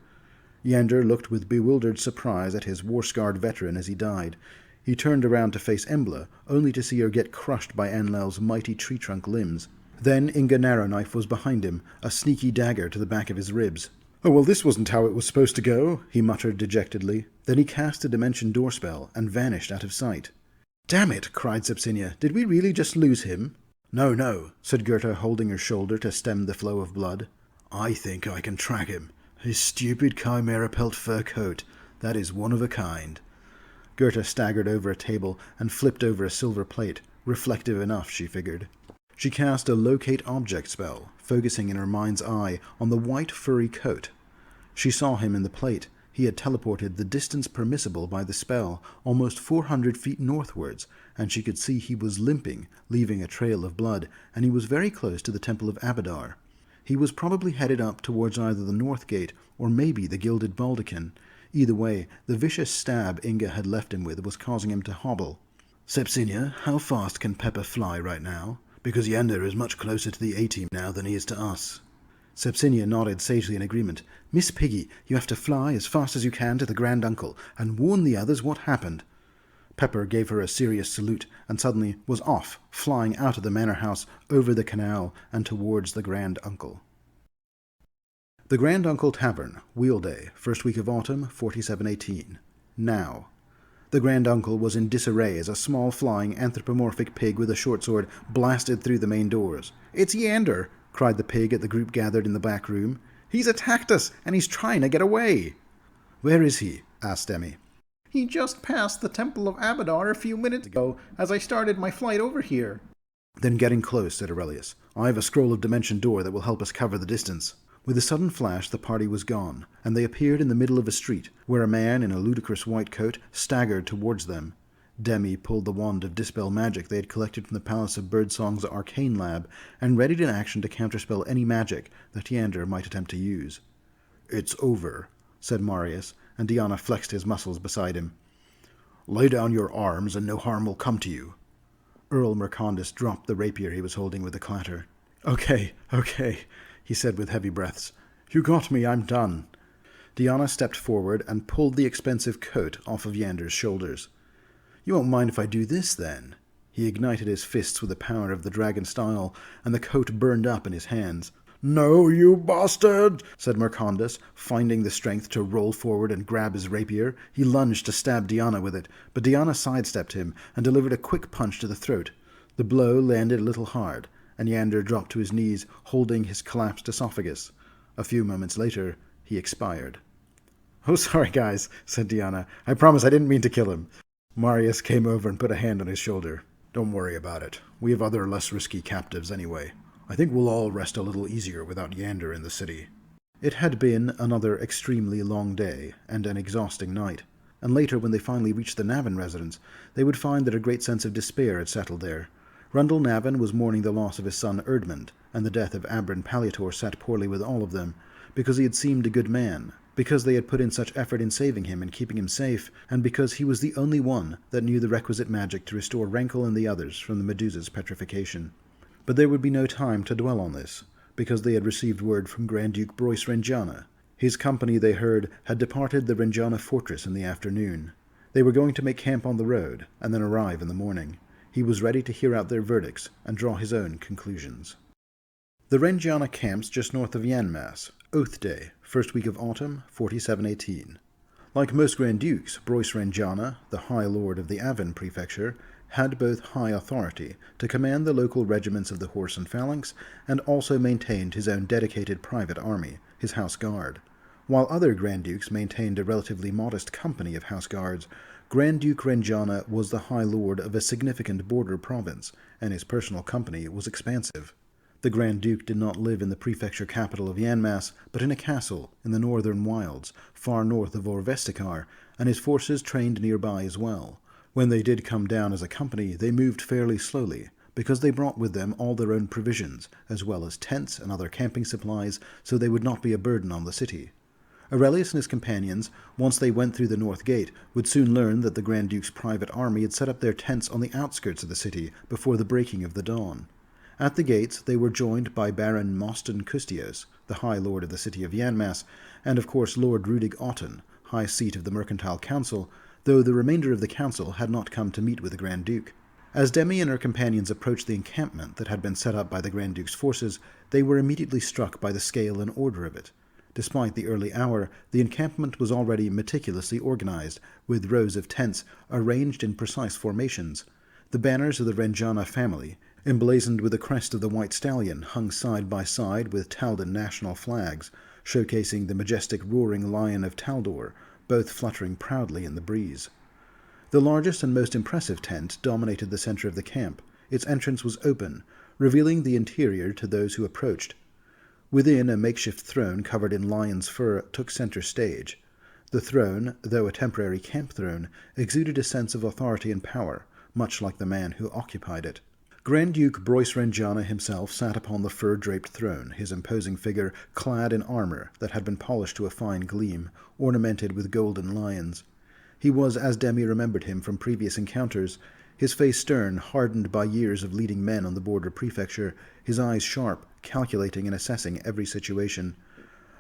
Yander looked with bewildered surprise at his war-scarred veteran as he died. He turned around to face Embla, only to see her get crushed by Anlel's mighty tree-trunk limbs. Then Inga Narrow-Knife was behind him, a sneaky dagger to the back of his ribs. "Oh, well, this wasn't how it was supposed to go," he muttered dejectedly. Then he cast a dimension door spell and vanished out of sight. "Damn it!" cried Sepsinia. "Did we really just lose him?" "No, no," said Gerta, holding her shoulder to stem the flow of blood. "I think I can track him. His stupid chimera pelt fur coat. That is one of a kind." Gerta staggered over a table and flipped over a silver plate. Reflective enough, she figured. She cast a locate object spell, focusing in her mind's eye on the white furry coat. She saw him in the plate. He had teleported the distance permissible by the spell, almost 400 feet northwards, and she could see he was limping, leaving a trail of blood, and he was very close to the Temple of Abadar. He was probably headed up towards either the North Gate or maybe the Gilded Baldachin. Either way, the vicious stab Inga had left him with was causing him to hobble. "Sepsinia, how fast can Pepper fly right now? Because Yander is much closer to the A-Team now than he is to us." Sepsinia nodded sagely in agreement. "Miss Piggy, you have to fly as fast as you can to the Grand Uncle and warn the others what happened." Pepper gave her a serious salute and suddenly was off, flying out of the manor house, over the canal, and towards the Grand Uncle. The Grand Uncle Tavern, Wheel Day, first week of autumn, 4718. Now. The Grand Uncle was in disarray as a small flying anthropomorphic pig with a short sword blasted through the main doors. "It's Yander!" cried the pig at the group gathered in the back room. "He's attacked us, and he's trying to get away!" "Where is he?" asked Demi.
"He just passed the Temple of Abadar a few minutes ago, as I started my flight over here."
"Then getting close," said Aurelius. "I have a scroll of dimension door that will help us cover the distance." With a sudden flash, the party was gone, and they appeared in the middle of a street, where a man in a ludicrous white coat staggered towards them. Demi pulled the wand of dispel magic they had collected from the Palace of Birdsong's arcane lab, and readied an action to counterspell any magic that Yander might attempt to use. "It's over," said Marius, and Diyanah flexed his muscles beside him. "Lay down your arms, and no harm will come to you." Earl Mercandus dropped the rapier he was holding with a clatter. Okay, he said with heavy breaths. "You got me, I'm done." Diyanah stepped forward and pulled the expensive coat off of Yander's shoulders. "You won't mind if I do this, then?" He ignited his fists with the power of the dragon style, and the coat burned up in his hands. "No, you bastard!" said Mercandus, finding the strength to roll forward and grab his rapier. He lunged to stab Diyanah with it, but Diyanah sidestepped him and delivered a quick punch to the throat. The blow landed a little hard, and Yander dropped to his knees, holding his collapsed esophagus. A few moments later, he expired. "Oh, sorry, guys," said Diyanah. "I promise I didn't mean to kill him." Marius came over and put a hand on his shoulder. "Don't worry about it. We have other less risky captives anyway. I think we'll all rest a little easier without Yander in the city." It had been another extremely long day and an exhausting night, and later when they finally reached the Navin residence, they would find that a great sense of despair had settled there. Rundle Navin was mourning the loss of his son Erdmund, and the death of Abrin Paliator sat poorly with all of them, because he had seemed a good man, because they had put in such effort in saving him and keeping him safe, and because he was the only one that knew the requisite magic to restore Rankle and the others from the Medusa's petrification. But there would be no time to dwell on this, because they had received word from Grand Duke Broyce Rengiana. His company, they heard, had departed the Rengiana fortress in the afternoon. They were going to make camp on the road, and then arrive in the morning. He was ready to hear out their verdicts and draw his own conclusions. The Rengiana Camps just north of Yanmass, Oath Day, first week of autumn, 4718. Like most Grand Dukes, Broyce Rengiana, the High Lord of the Avon Prefecture, had both high authority to command the local regiments of the Horse and Phalanx, and also maintained his own dedicated private army, his House Guard. While other Grand Dukes maintained a relatively modest company of House Guards, Grand Duke Rengiana was the High Lord of a significant border province, and his personal company was expansive. The Grand Duke did not live in the prefecture capital of Yanmass, but in a castle in the northern wilds, far north of Orvestikar, and his forces trained nearby as well. When they did come down as a company, they moved fairly slowly, because they brought with them all their own provisions, as well as tents and other camping supplies, so they would not be a burden on the city. Aurelius and his companions, once they went through the North Gate, would soon learn that the Grand Duke's private army had set up their tents on the outskirts of the city before the breaking of the dawn. At the gates they were joined by Baron Moston Custios, the High Lord of the city of Yanmass, and of course Lord Rudig Otten, High Seat of the Mercantile Council, though the remainder of the council had not come to meet with the Grand Duke. As Demi and her companions approached the encampment that had been set up by the Grand Duke's forces, they were immediately struck by the scale and order of it. Despite the early hour, the encampment was already meticulously organized, with rows of tents arranged in precise formations. The banners of the Rengiana family, emblazoned with the crest of the White Stallion, hung side by side with Taldan national flags, showcasing the majestic roaring lion of Taldor, both fluttering proudly in the breeze. The largest and most impressive tent dominated the center of the camp. Its entrance was open, revealing the interior to those who approached. Within, a makeshift throne covered in lion's fur took center stage. The throne, though a temporary camp throne, exuded a sense of authority and power, much like the man who occupied it. Grand Duke Broyce Rengiana himself sat upon the fur-draped throne, his imposing figure clad in armor that had been polished to a fine gleam, ornamented with golden lions. He was as Demi remembered him from previous encounters, his face stern, hardened by years of leading men on the border prefecture, his eyes sharp, calculating and assessing every situation.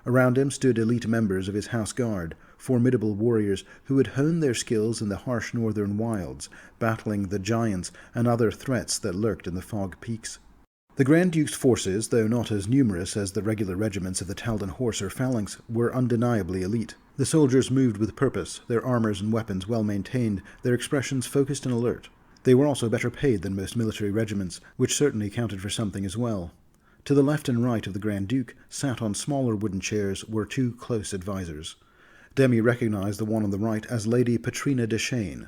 Around him stood elite members of his house guard, formidable warriors who had honed their skills in the harsh northern wilds, battling the giants and other threats that lurked in the fog peaks. The Grand Duke's forces, though not as numerous as the regular regiments of the Taldan Horse or Phalanx, were undeniably elite. The soldiers moved with purpose, their armors and weapons well maintained, their expressions focused and alert. They were also better paid than most military regiments, which certainly counted for something as well. To the left and right of the Grand Duke, sat on smaller wooden chairs, were two close advisors. Demi recognized the one on the right as Lady Patrina de Shane.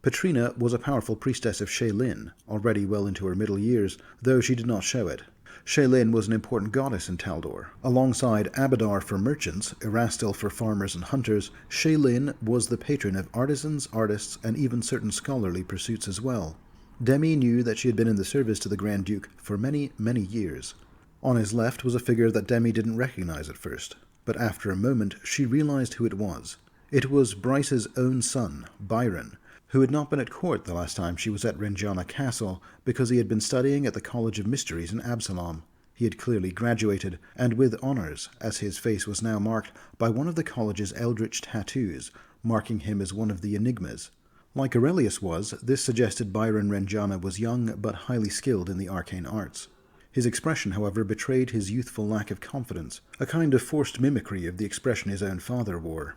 Patrina was a powerful priestess of Shaylin, already well into her middle years, though she did not show it. Shaylin was an important goddess in Taldor. Alongside Abadar for merchants, Erastil for farmers and hunters, Shaylin was the patron of artisans, artists, and even certain scholarly pursuits as well. Demi knew that she had been in the service to the Grand Duke for many, many years. On his left was a figure that Demi didn't recognize at first, but after a moment she realized who it was. It was Bryce's own son, Byron, who had not been at court the last time she was at Rengiana Castle because he had been studying at the College of Mysteries in Absalom. He had clearly graduated, and with honors, as his face was now marked by one of the college's eldritch tattoos, marking him as one of the Enigmas. Like Aurelius was, this suggested Byron Rengiana was young but highly skilled in the arcane arts. His expression, however, betrayed his youthful lack of confidence, a kind of forced mimicry of the expression his own father wore.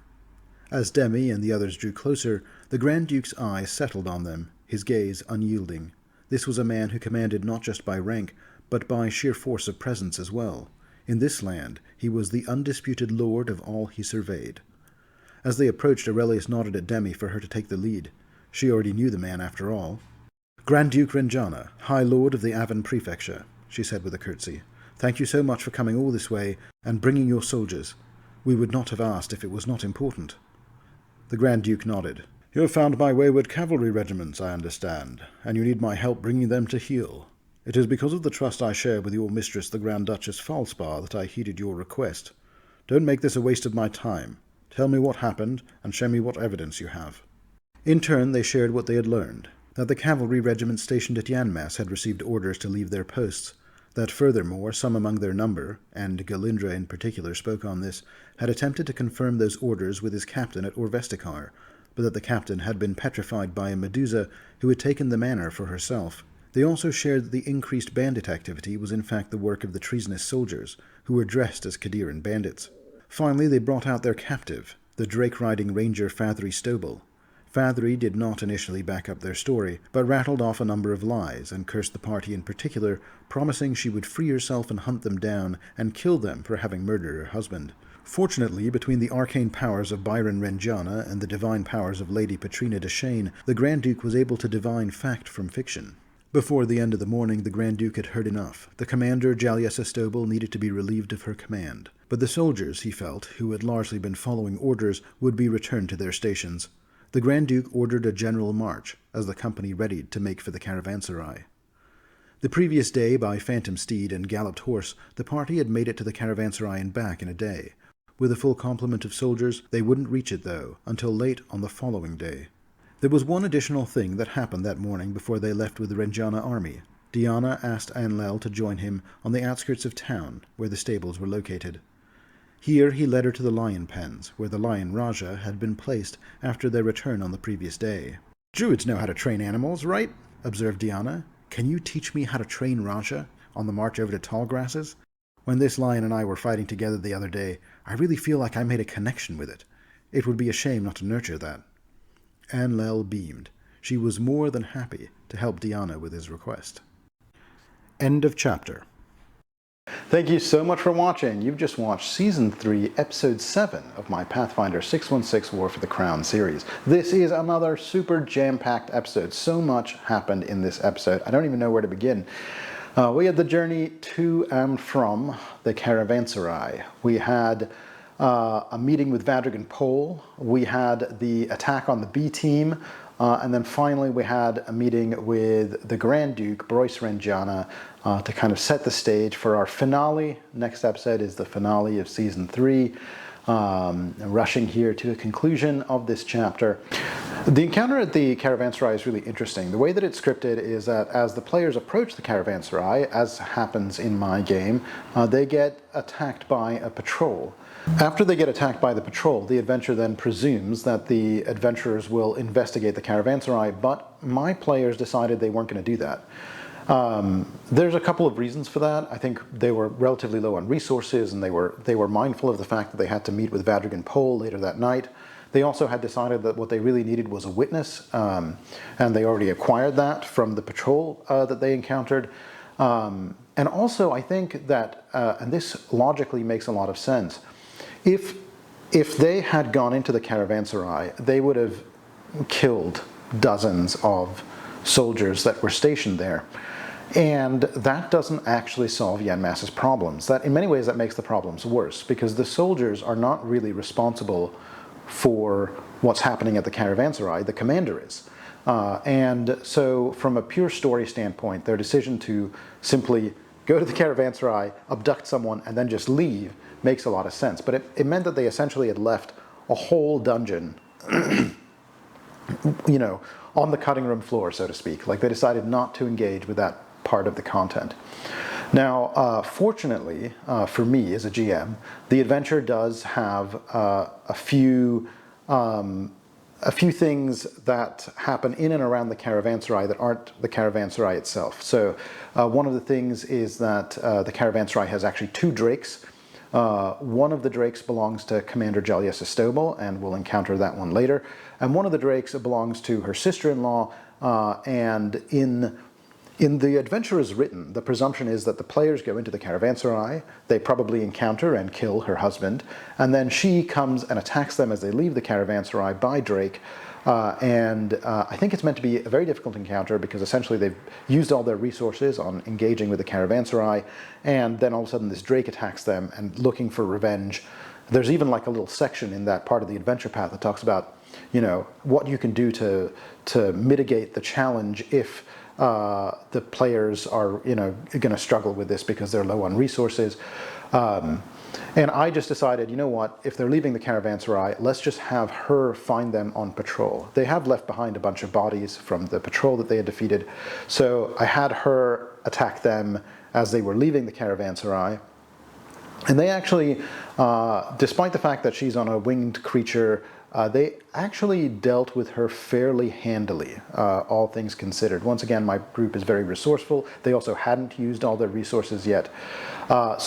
As Demi and the others drew closer, the Grand Duke's eye settled on them, his gaze unyielding. This was a man who commanded not just by rank, but by sheer force of presence as well. In this land, he was the undisputed lord of all he surveyed. As they approached, Aurelius nodded at Demi for her to take the lead. She already knew the man, after all. "Grand Duke Rengiana, High Lord of the Avon Prefecture," she said with a curtsy. "Thank you so much for coming all this way and bringing your soldiers. We would not have asked if it was not important." The Grand Duke nodded. "You have found my wayward cavalry regiments, I understand, and you need my help bringing them to heel. It is because of the trust I share with your mistress, the Grand Duchess Falspar, that I heeded your request. Don't make this a waste of my time. Tell me what happened, and show me what evidence you have." In turn, they shared what they had learned, that the cavalry regiment stationed at Yanmas had received orders to leave their posts, that furthermore some among their number, and Galindra in particular spoke on this, had attempted to confirm those orders with his captain at Orvestikar, but that the captain had been petrified by a Medusa who had taken the manor for herself. They also shared that the increased bandit activity was in fact the work of the treasonous soldiers, who were dressed as Qadiran bandits. Finally, they brought out their captive, the drake-riding ranger Fathri Stobel. Fathri did not initially back up their story, but rattled off a number of lies and cursed the party in particular, promising she would free herself and hunt them down and kill them for having murdered her husband. Fortunately, between the arcane powers of Byron Rengiana and the divine powers of Lady Patrina de Shane, the Grand Duke was able to divine fact from fiction. Before the end of the morning, the Grand Duke had heard enough. The commander, Jaliessa Stobel, needed to be relieved of her command. But the soldiers, he felt, who had largely been following orders, would be returned to their stations. The Grand Duke ordered a general march, as the company readied to make for the caravanserai. The previous day, by phantom steed and galloped horse, the party had made it to the caravanserai and back in a day. With a full complement of soldiers, they wouldn't reach it, though, until late on the following day. There was one additional thing that happened that morning before they left with the Rengiana army. Diyanah asked Anlel to join him on the outskirts of town, where the stables were located. Here he led her to the lion pens, where the lion Raja had been placed after their return on the previous day. "Druids know how to train animals, right?" observed Diyanah. "Can you teach me how to train Raja on the march over to tall grasses? When this lion and I were fighting together the other day, I really feel like I made a connection with it. It would be a shame not to nurture that." Anlel beamed. She was more than happy to help Diyanah with his request. End of chapter. Thank you so much for watching. You've just watched Season 3, Episode 7 of my Pathfinder 616 War for the Crown series. This is another super jam-packed episode. So much happened in this episode. I don't even know where to begin. We had the journey to and from the caravanserai. We had a meeting with Vaddrigan Pole. We had the attack on the B team. And then finally we had a meeting with the Grand Duke, Bryce Rengiana, to kind of set the stage for our finale. Next episode is the finale of Season 3. Rushing here to a conclusion of this chapter. The encounter at the caravanserai is really interesting. The way that it's scripted is that as the players approach the caravanserai, as happens in my game, they get attacked by a patrol. After they get attacked by the patrol, the adventurer then presumes that the adventurers will investigate the caravanserai, but my players decided they weren't going to do that.
There's a couple of reasons for that. I think they were relatively low on resources, and they were mindful of the fact that they had to meet with Vaddrigan Pole later that night. They also had decided that what they really needed was a witness, and they already acquired that from the patrol that they encountered. And also, I think that, and this logically makes a lot of sense, if they had gone into the caravanserai, they would have killed dozens of soldiers that were stationed there. And that doesn't actually solve Yanmas's problems. That, in many ways, that makes the problems worse, because the soldiers are not really responsible for what's happening at the caravanserai. The commander is. And so from a pure story standpoint, their decision to simply go to the caravanserai, abduct someone, and then just leave makes a lot of sense. But it meant that they essentially had left a whole dungeon on the cutting room floor, so to speak. Like, they decided not to engage with that part of the content. Now, fortunately for me as a GM, the adventure does have a few things that happen in and around the caravanserai that aren't the caravanserai itself. So one of the things is that the caravanserai has actually two drakes. One of the drakes belongs to Commander Julius Estobel, and we'll encounter that one later. And one of the drakes belongs to her sister-in-law, and in the adventure as written, the presumption is that the players go into the caravanserai, they probably encounter and kill her husband, and then she comes and attacks them as they leave the caravanserai by Drake. I think it's meant to be a very difficult encounter, because essentially they've used all their resources on engaging with the caravanserai, and then all of a sudden this Drake attacks them and looking for revenge. There's even like a little section in that part of the adventure path that talks about, what you can do to mitigate the challenge if the players are, going to struggle with this because they're low on resources. And I just decided, you know what, if they're leaving the caravanserai, let's just have her find them on patrol. They have left behind a bunch of bodies from the patrol that they had defeated. So I had her attack them as they were leaving the caravanserai. And they actually, despite the fact that she's on a winged creature, they actually dealt with her fairly handily, all things considered. Once again, my group is very resourceful. They also hadn't used all their resources yet. Diyanah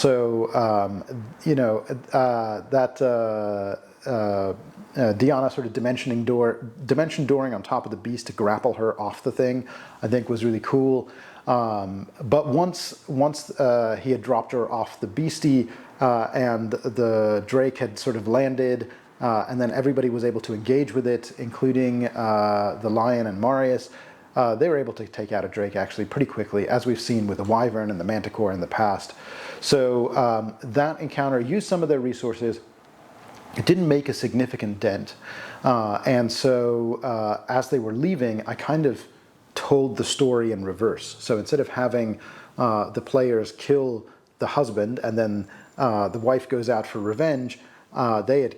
sort of dimension dooring on top of the beast to grapple her off the thing, I think was really cool. But once he had dropped her off the beastie, and the Drake had sort of landed, and then everybody was able to engage with it, including the lion and Marius. They were able to take out a Drake actually pretty quickly, as we've seen with the Wyvern and the Manticore in the past. So that encounter used some of their resources. It didn't make a significant dent. And so as they were leaving, I kind of told the story in reverse. So instead of having the players kill the husband and then the wife goes out for revenge, they hadn't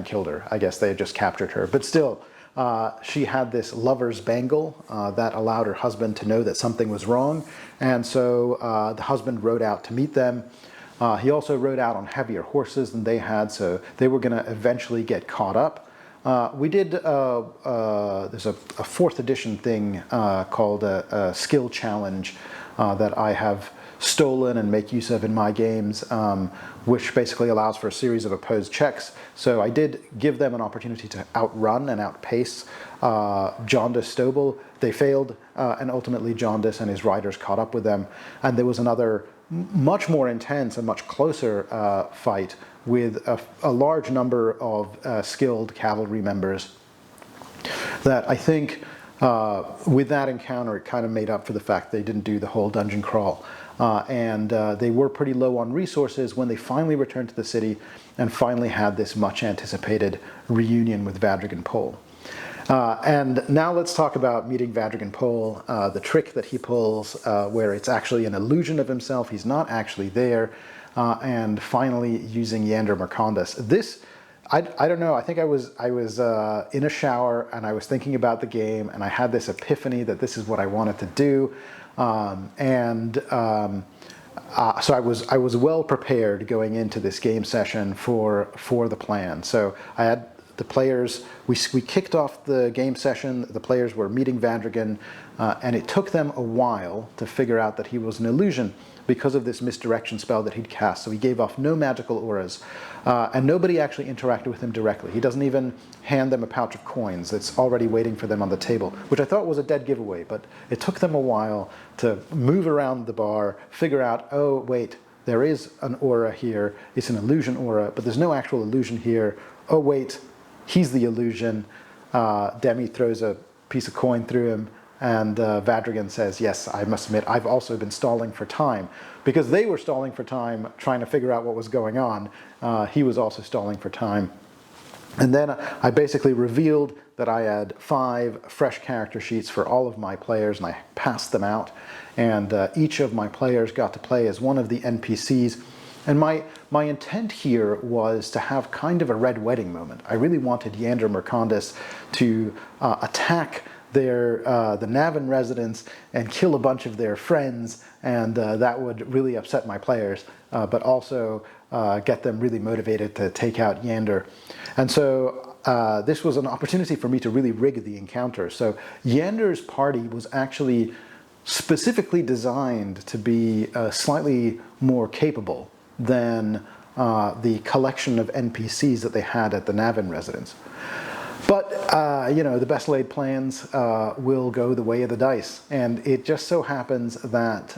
killed her. I guess they had just captured her. But still, she had this lover's bangle that allowed her husband to know that something was wrong. And so the husband rode out to meet them. He also rode out on heavier horses than they had, so they were going to eventually get caught up. We did, there's a 4th edition thing called a skill challenge that I have stolen and make use of in my games, which basically allows for a series of opposed checks. So I did give them an opportunity to outrun and outpace Jaundice Stobel. They failed, and ultimately Jaundice and his riders caught up with them. And there was another much more intense and much closer fight with a large number of skilled cavalry members that I think with that encounter it kind of made up for the fact they didn't do the whole dungeon crawl. And they were pretty low on resources when they finally returned to the city and finally had this much anticipated reunion with Vaddrigan Pole. And now let's talk about meeting Vaddrigan Pole, the trick that he pulls where it's actually an illusion of himself, he's not actually there, and finally using Yander Mercandus. This, I don't know, I think I was in a shower and I was thinking about the game and I had this epiphany that this is what I wanted to do. So I was well prepared going into this game session for the plan. So I had the players, we kicked off the game session, the players were meeting Vaddrigan, and it took them a while to figure out that he was an illusion because of this misdirection spell that he'd cast. So he gave off no magical auras, and nobody actually interacted with him directly. He doesn't even hand them a pouch of coins that's already waiting for them on the table, which I thought was a dead giveaway, but it took them a while to move around the bar, figure out, oh wait, there is an aura here, it's an illusion aura, but there's no actual illusion here. Oh wait, he's the illusion. Demi throws a piece of coin through him, and Vaddrigan says, yes, I must admit, I've also been stalling for time. Because they were stalling for time, trying to figure out what was going on, he was also stalling for time. And then I basically revealed that I had 5 fresh character sheets for all of my players, and I passed them out. And each of my players got to play as one of the NPCs. And my intent here was to have kind of a Red Wedding moment. I really wanted Yander Mercandus to attack the Navan residents and kill a bunch of their friends, and that would really upset my players, but also get them really motivated to take out Yander. And so this was an opportunity for me to really rig the encounter. So Yander's party was actually specifically designed to be slightly more capable than the collection of NPCs that they had at the Navan residence. But, you know, the best laid plans will go the way of the dice. And it just so happens that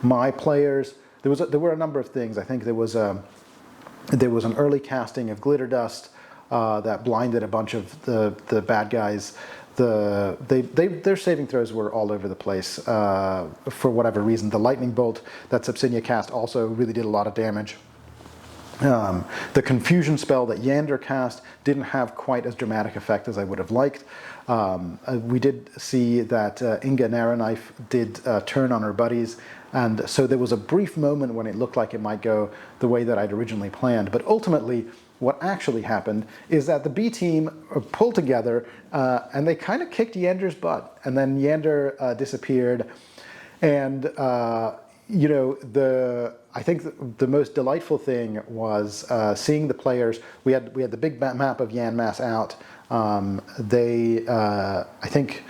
my players, there were a number of things. I think there was an early casting of glitter dust that blinded a bunch of the bad guys. Their saving throws were all over the place for whatever reason. The lightning bolt that Sepsinia cast also really did a lot of damage. The confusion spell that Yander cast didn't have quite as dramatic effect as I would have liked. We did see that Inga Naraknife did turn on her buddies, and so there was a brief moment when it looked like it might go the way that I'd originally planned. But ultimately, what actually happened is that the B team pulled together and they kind of kicked Yander's butt, and then Yander disappeared. And you know, I think the most delightful thing was seeing the players. We had the big map of Yanmass out. I think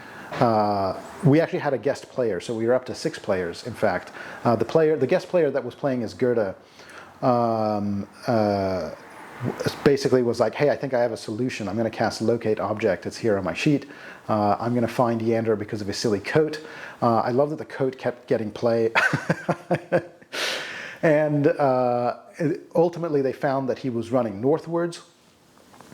we actually had a guest player, so we were up to 6 players. In fact, the guest player that was playing as Gerda basically was like, hey, I think I have a solution. I'm going to cast Locate Object. It's here on my sheet. I'm going to find Yander because of his silly coat. I love that the coat kept getting play. And ultimately they found that he was running northwards.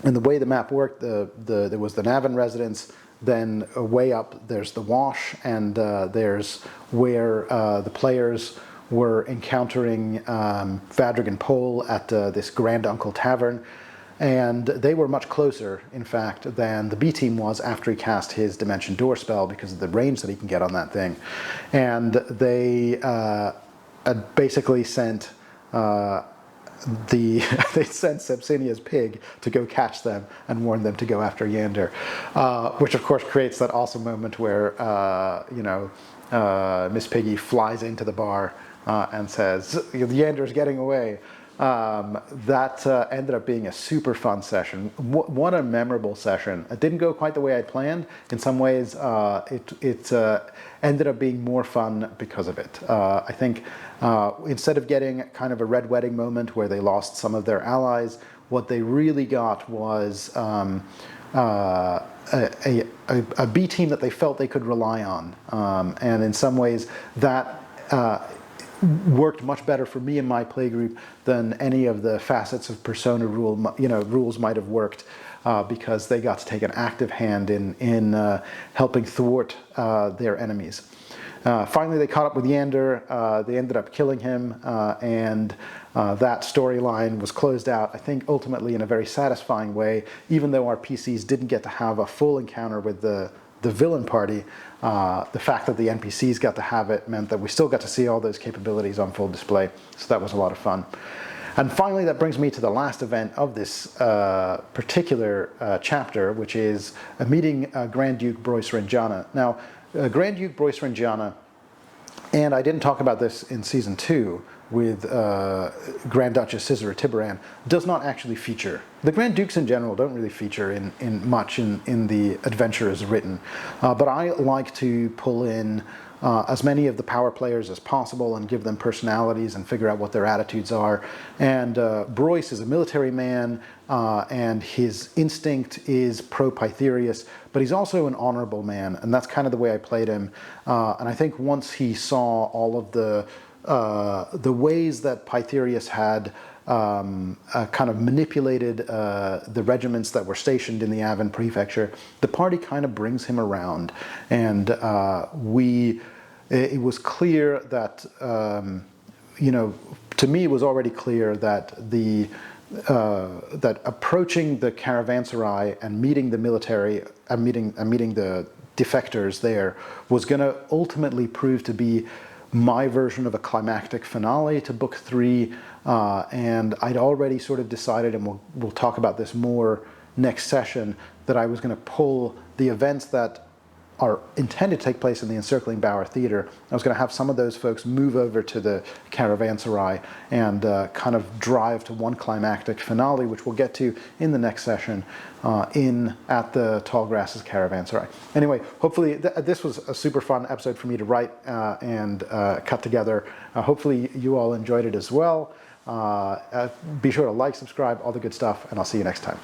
And the way the map worked, there was the Navan residence, then way up there's the Wash, and there's where the players were encountering Vaddrigan Pole at this Grand Uncle Tavern. And they were much closer, in fact, than the B team was after he cast his Dimension Door spell because of the range that he can get on that thing. And they basically sent they sent Sepsinia's pig to go catch them and warn them to go after Yander, which of course creates that awesome moment where you know, Miss Piggy flies into the bar and says, Yander's getting away. That ended up being a super fun session. What a memorable session. It didn't go quite the way I planned. In some ways, it ended up being more fun because of it. I think instead of getting kind of a Red Wedding moment where they lost some of their allies, what they really got was a B team that they felt they could rely on. And in some ways, that worked much better for me and my playgroup than any of the facets of Persona rules might have worked, because they got to take an active hand in helping thwart their enemies. Finally, they caught up with Yander. They ended up killing him, and that storyline was closed out, I think, ultimately in a very satisfying way, even though our PCs didn't get to have a full encounter with the villain party. The fact that the NPCs got to have it meant that we still got to see all those capabilities on full display, so that was a lot of fun. And finally, that brings me to the last event of this particular chapter, which is meeting Grand Duke Broyce Rengiana. Now, Grand Duke Broyce Rengiana, and I didn't talk about this in Season 2, with Grand Duchess Caesar Tiberan does not actually feature. The Grand Dukes in general don't really feature much in the adventure as written, but I like to pull in as many of the power players as possible and give them personalities and figure out what their attitudes are. And Broyce is a military man, and his instinct is pro-Pytherius, but he's also an honorable man, and that's kind of the way I played him. And I think once he saw all of the ways that Pytherius had kind of manipulated the regiments that were stationed in the Avon prefecture, the party kind of brings him around, and it was clear that to me it was already clear that that approaching the caravanserai and meeting the military and meeting the defectors there was going to ultimately prove to be my version of a climactic finale to book 3, and I'd already sort of decided, and we'll talk about this more next session, that I was going to pull the events that are intended to take place in the Encircling Bower Theater. I was going to have some of those folks move over to the caravanserai and kind of drive to one climactic finale, which we'll get to in the next session at the Tall Grasses caravanserai. Anyway, hopefully this was a super fun episode for me to write and cut together. Hopefully you all enjoyed it as well. Be sure to like, subscribe, all the good stuff, and I'll see you next time.